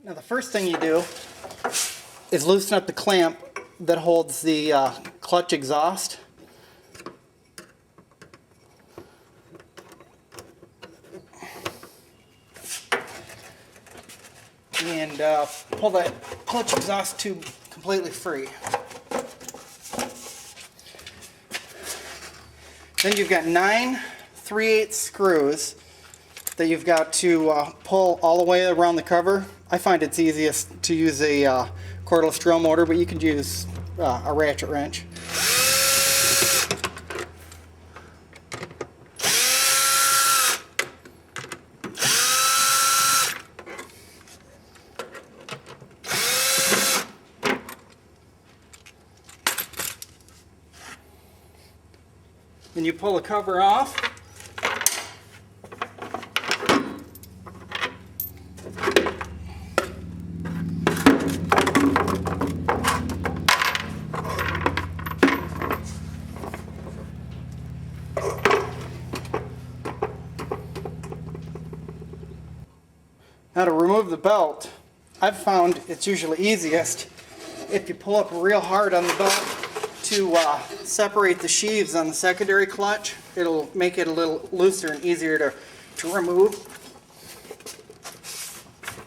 Now the first thing you do is loosen up the clamp that holds the clutch exhaust. And pull that clutch exhaust tube completely free. Then you've got 9 3/8 screws that you've got to pull all the way around the cover. I find it's easiest to use a cordless drill motor, but you could use a ratchet wrench. Then you pull the cover off. Now to remove the belt, I've found it's usually easiest if you pull up real hard on the belt to separate the sheaves on the secondary clutch. It'll make it a little looser and easier to remove.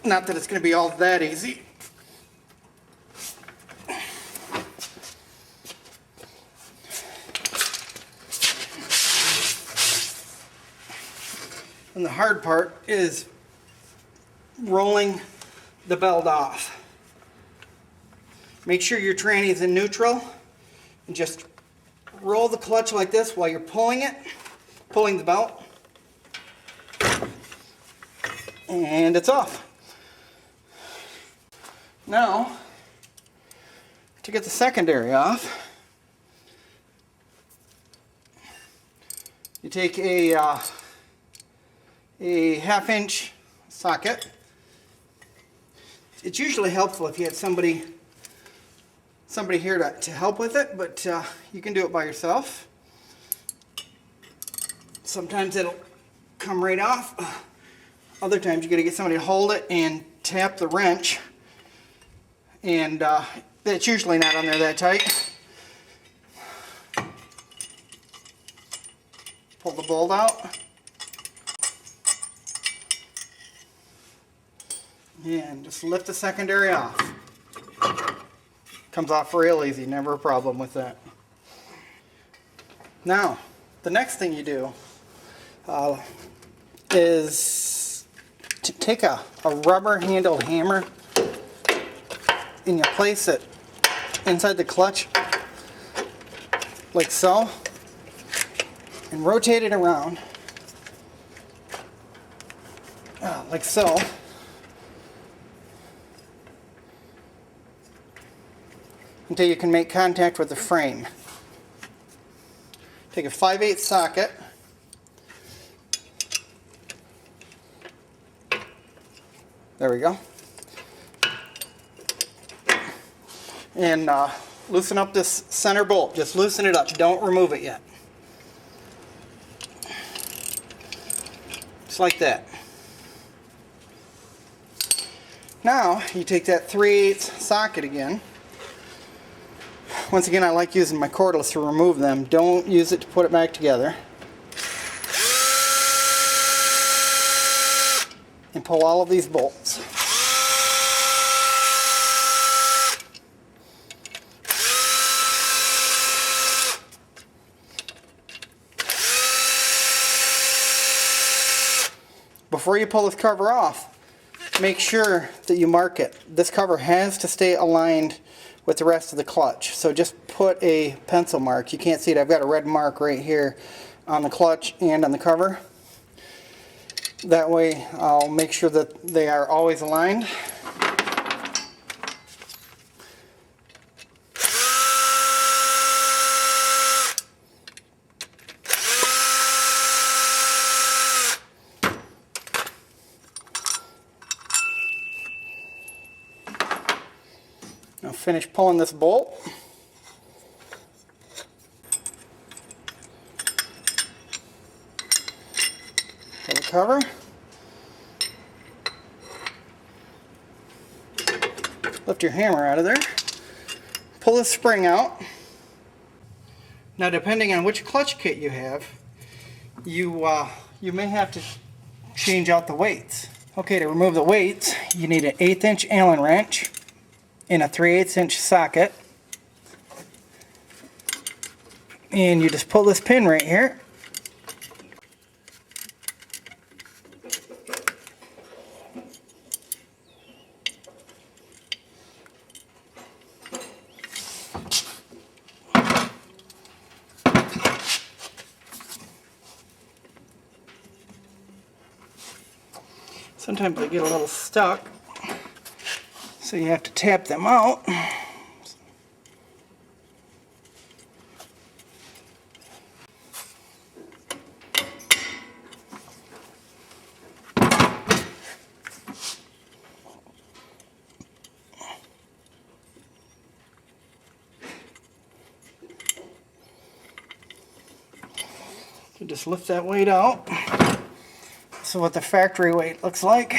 Not that it's going to be all that easy. And the hard part is rolling the belt off. Make sure your tranny is in neutral and just roll the clutch like this while you're pulling the belt, and it's off. Now, to get the secondary off, you take a 1/2-inch socket. It's usually helpful if you have somebody here to help with it, but you can do it by yourself. Sometimes it'll come right off. Other times you got to get somebody to hold it and tap the wrench, and it's usually not on there that tight. Pull the bolt out. And just lift the secondary off. Comes off real easy, never a problem with that. Now, the next thing you do is to take a rubber handled hammer and you place it inside the clutch like so, and rotate it around like so. Until you can make contact with the frame. Take a 5/8 socket, there we go, and loosen up this center bolt. Just loosen it up, don't remove it yet. Just like that. Now you take that 3/8 socket again. Once again, I like using my cordless to remove them. Don't use it to put it back together. And pull all of these bolts. Before you pull this cover off, make sure that you mark it. This cover has to stay aligned with the rest of the clutch. So just put a pencil mark. You can't see it. I've got a red mark right here on the clutch and on the cover. That way I'll make sure that they are always aligned. Now finish pulling this bolt. Pull the cover. Lift your hammer out of there. Pull the spring out. Now, depending on which clutch kit you have, you may have to change out the weights. Okay, to remove the weights, you need an 1/8 inch Allen wrench and a 3/8 inch socket. And you just pull this pin right here. Sometimes they get a little stuck, so you have to tap them out. So just lift that weight out. So what the factory weight looks like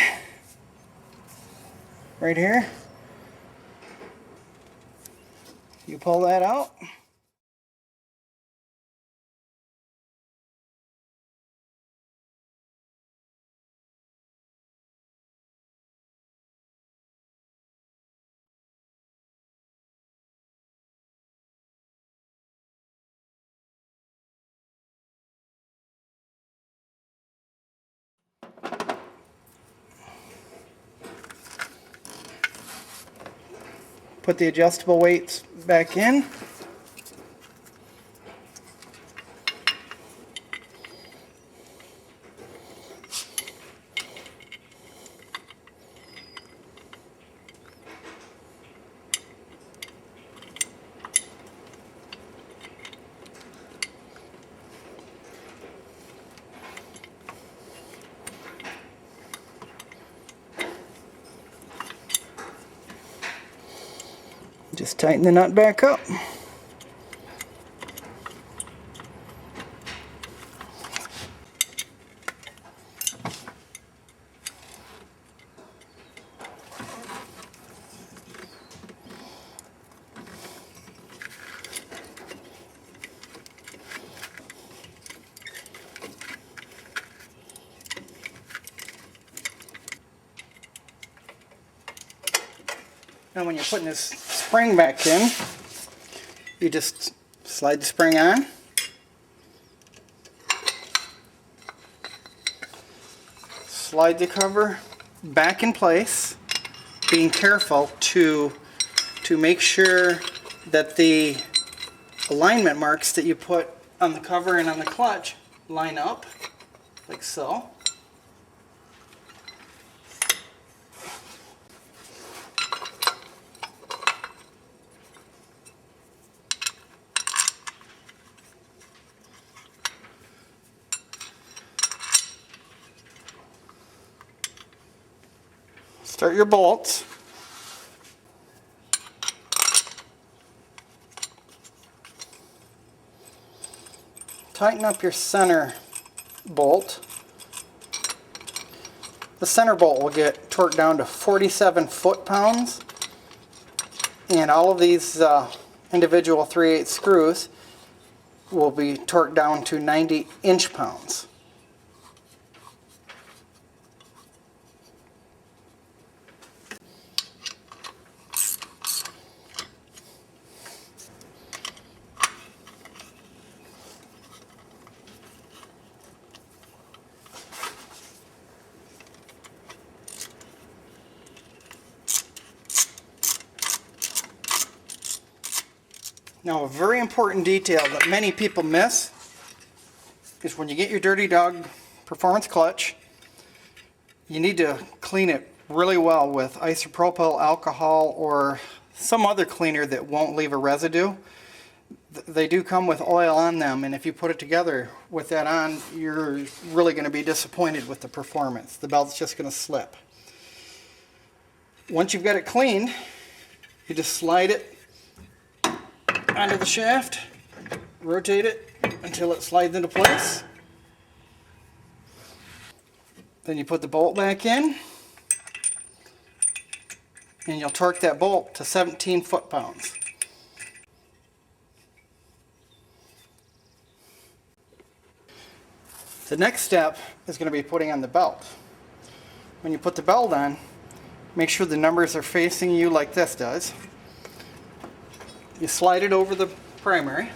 right here. You pull that out. Put the adjustable weights back in. Just tighten the nut back up. Now when you're putting this spring back in, you just slide the spring on. Slide the cover back in place, being careful to make sure that the alignment marks that you put on the cover and on the clutch line up, like so. Start your bolts. Tighten up your center bolt. The center bolt will get torqued down to 47 foot-pounds, and all of these individual 3/8 screws will be torqued down to 90 inch-pounds. Now, a very important detail that many people miss is when you get your Dirty Dog performance clutch, you need to clean it really well with isopropyl alcohol or some other cleaner that won't leave a residue. They do come with oil on them, and if you put it together with that on, you're really going to be disappointed with the performance. The belt's just going to slip. Once you've got it cleaned, you just slide it onto the shaft, rotate it until it slides into place. Then you put the bolt back in, and you'll torque that bolt to 17 foot-pounds. The next step is going to be putting on the belt. When you put the belt on, make sure the numbers are facing you like this does. You slide it over the primary.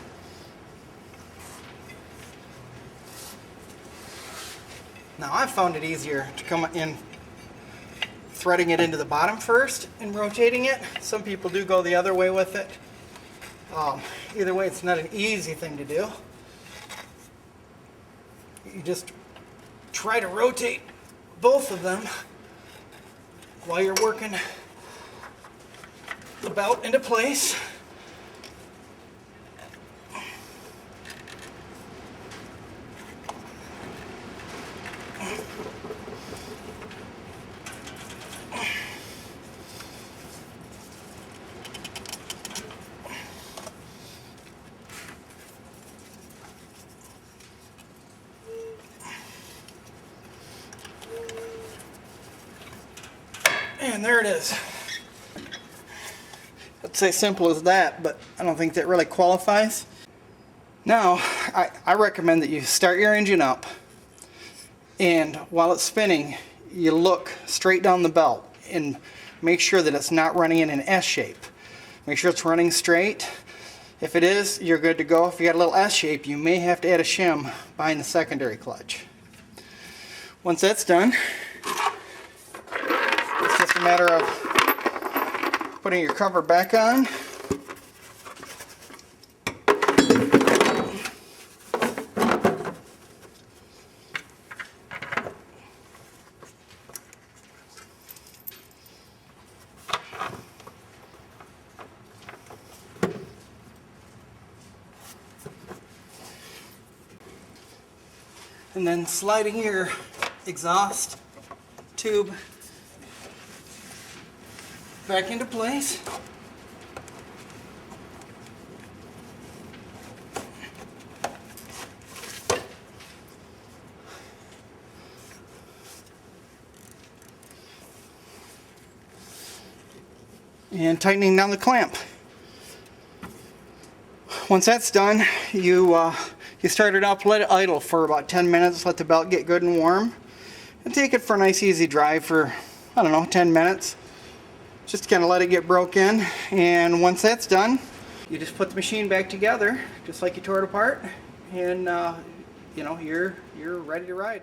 Now I've found it easier to come in threading it into the bottom first and rotating it. Some people do go the other way with it. Either way, it's not an easy thing to do. You just try to rotate both of them while you're working the belt into place. And there it is. I'd say simple as that, but I don't think that really qualifies. Now, I recommend that you start your engine up, and while it's spinning, you look straight down the belt and make sure that it's not running in an S shape. Make sure it's running straight. If it is, you're good to go. If you got a little S shape, you may have to add a shim behind the secondary clutch. Once that's done, it's just a matter of putting your cover back on. And then sliding your exhaust tube back into place. And tightening down the clamp. Once that's done, you start it up, let it idle for about 10 minutes, let the belt get good and warm, and take it for a nice easy drive for, I don't know, 10 minutes. Just kind of let it get broke in, and once that's done, you just put the machine back together, just like you tore it apart, and you know, you're ready to ride.